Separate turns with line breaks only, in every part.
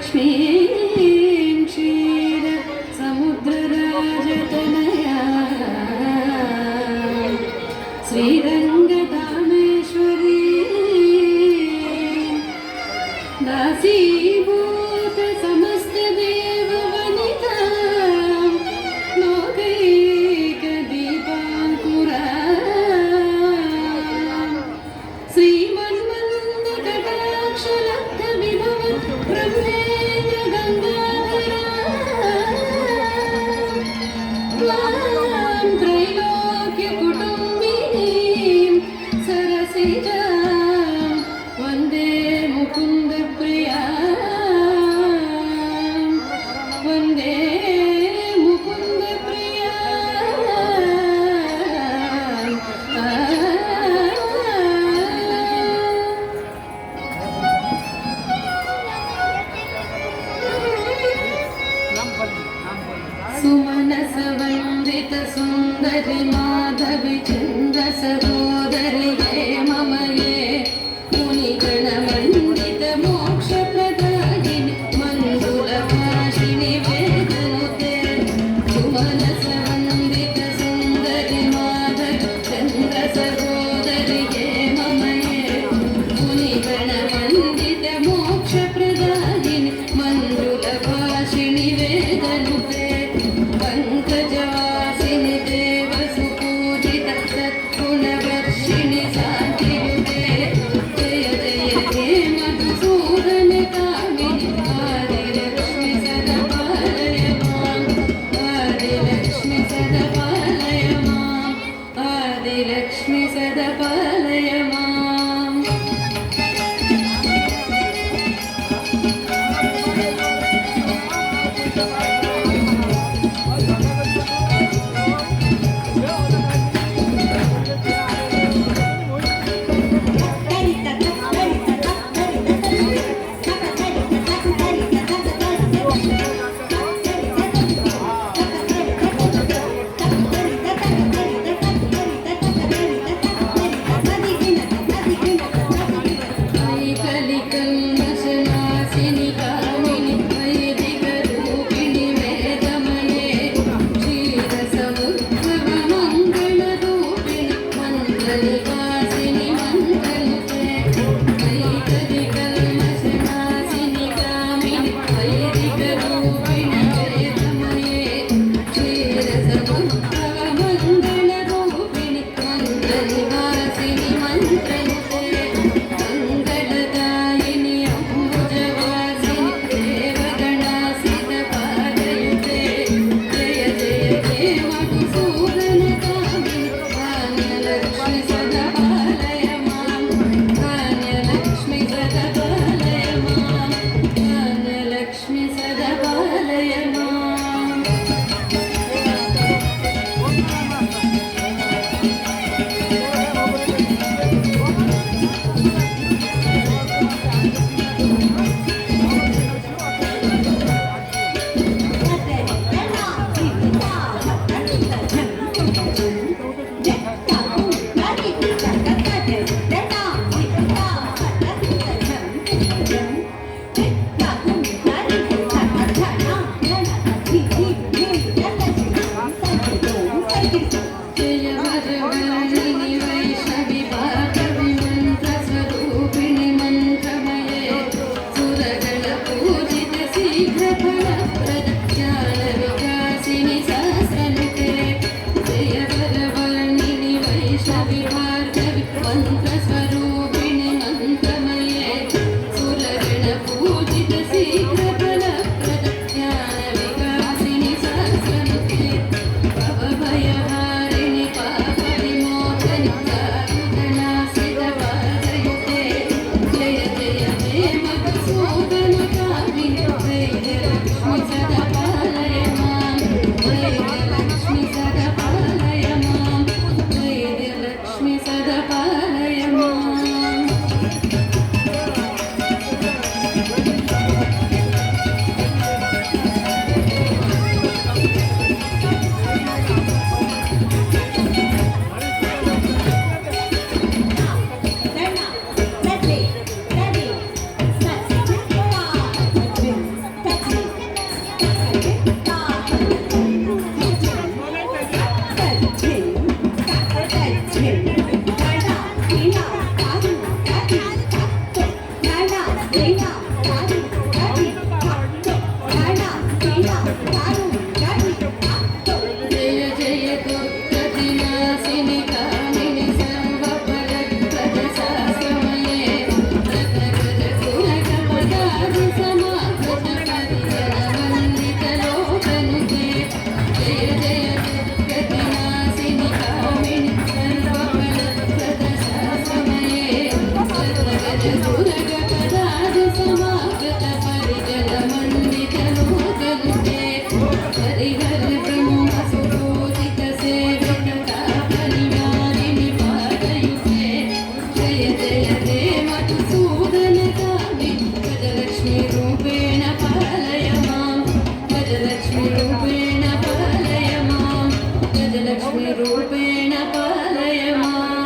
लक्ष्मीं क्षीर समुद्रराजतनया श्रीरङ्गधामेश्वरी दासीभूत समस्तदेववनिता लोकैकदीपाङ्कुरा श्रीमन्मन्दकटाक्षलब्धविभव ब्रह्मेन्द्र गङ्गाधरा त्वां त्रैलोक्यकुटुम्बिनीं सरसिजां वन्दे मुकुन्दप्रिया वन्दे मुकुन्दप्रिया सुमनसवन्दित सुन्दरि माधवि चन्द्र सहोदरि हे मम ये मुनिगणवन्दित मोक्षप्रदायिनि मण्डुलभाषिणि वेदनुते सुमनसवन्दित सुन्दरि माधवि चन्द्र सहोदरि हे मम ये मुनिगणवन्दित मोक्षप्रदायिनि मण्डुलभाषिणि वेदनुते पंकजवासिनि देवसुपूजित सद्गुणवर्षिणि शान्तियुते जय जय हे मधुसूदन कामिनि आदिलक्ष्मि सदपालय माम् आदिलक्ष्मि सदपालय माम् आदिलक्ष्मि सदपालय माम् ऐकलिकल्मषनाशिनि कामिनि वैदिकरूपिणि वेदमये क्षीरसमुद्भवमङ्गलरूपिणि मन्त्रनिवासिनि मन्त्रनुते ऐकलिकल्मषनाशिनि कामिनि वैदिकरूपिणि वेदमये क्षीरसमुद्भवमङ्गलरूपिणि मन्त्रनिवासिनि मन्त्रनुते मङ्गलदायिनि अम्बुजवासिनि देवगणासित पादयुते जय जय हे मधुसूदन कामिनि धान्यलक्ष्मि सदपालय माम् धान्यलक्ष्मि सदपालय माम् धान्यलक्ष्मि सदपालय माम् जय वरवर्णिनि वैष्णवि भागवि मन्त्रस्वरूपिणि मन्त्रमये सुरगणपूजित शीघ्रफलप्रद ज्ञानविकासिनि सहस्रनुते जय वरवर्णिनि वैष्णवि भार्गवि मन्त्रस्वरूपिणि मन्त्रमये सुरगणपूजित रूपेण पालय माम्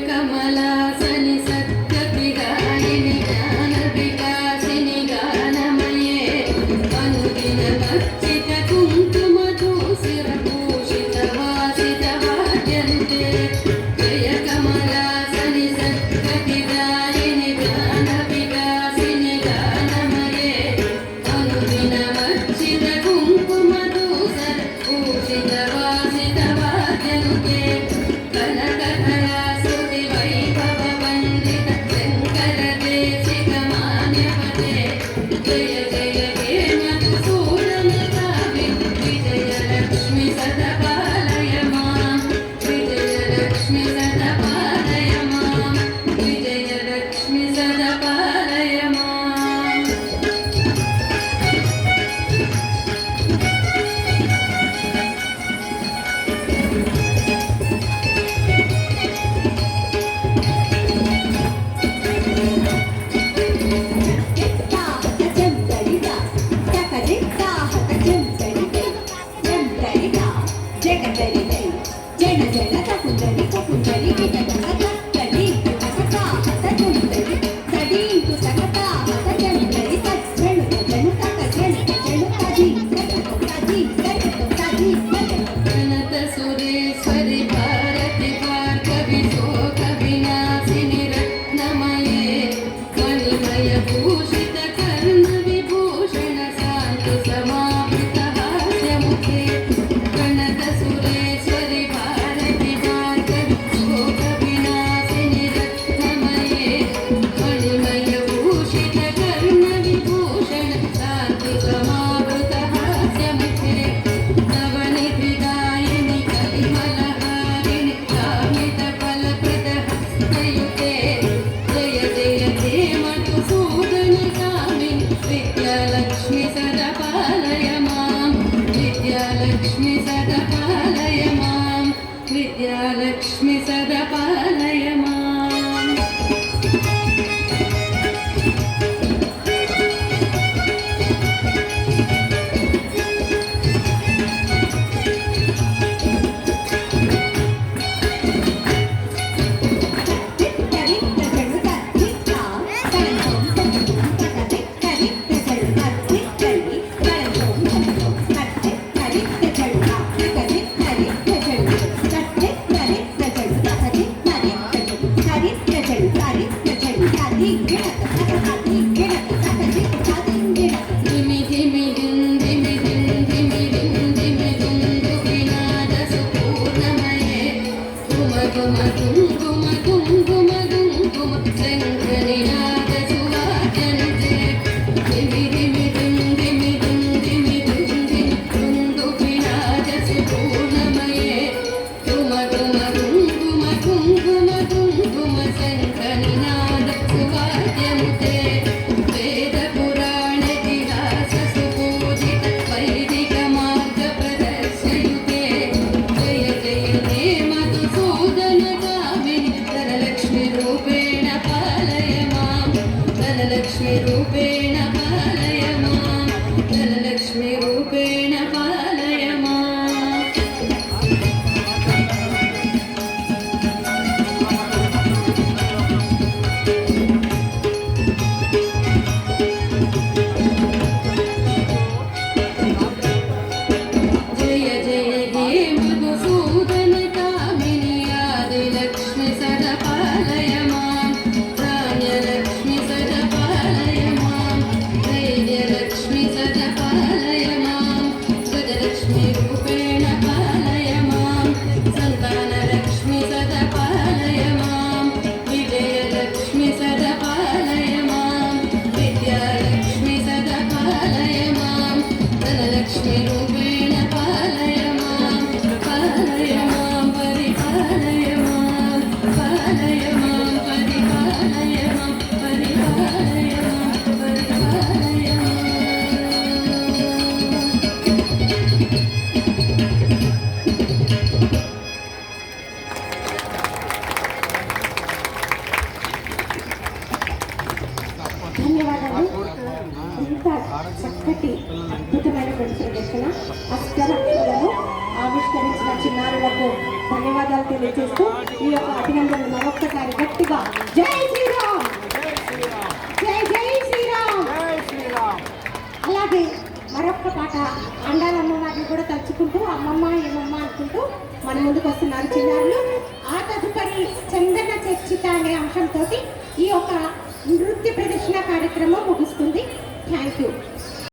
कमलासनि सत्यपिदायिनि ज्ञानविकासिनि रूपेण पालय मां धनलक्ष्मी रूपेण पालय मां जय जय हे मधुसूदन कामिनी आदिलक्ष्मी सदा पालय मां धान्यलक्ष्मी सदा पालय मां धैर्यलक्ष्मी सदा पालय मां गजलक्ष्मी रूपेण पालय मां सन्तानलक्ष्मी सदा पालय मां विजयलक्ष्मी सदा पालय मां विद्यालक्ष्मी सदा पालय मां धनलक्ष्मी रूपेण पालय मां परिपालय मां पालय मां परिपालय मां परिपालय मां परिपालय मां
ధన్యవాదాలు. ఇంత చక్కటి అద్భుతమైన ప్రదర్శన అష్టరక్షలను ఆవిష్కరించిన చిన్నారులకు ధన్యవాదాలు తెలియజేస్తూ ఈ యొక్క అభినందనలు మరొక్కసారి గట్టిగా జై శ్రీరామ్, జై జై శ్రీరామ్. అలాగే మరొక్క పాట అండాలమ్మ వారిని కూడా తలుచుకుంటూ అమ్మమ్మ ఏమమ్మ అనుకుంటూ మన ముందుకు వస్తున్నారు చిన్నారులు. ఆ తదుపరి చందన చర్చిత అనే అంశంతో ఈ యొక్క నృత్య ప్రదర్శన కార్యక్రమం ముగుస్తుంది. Thank you.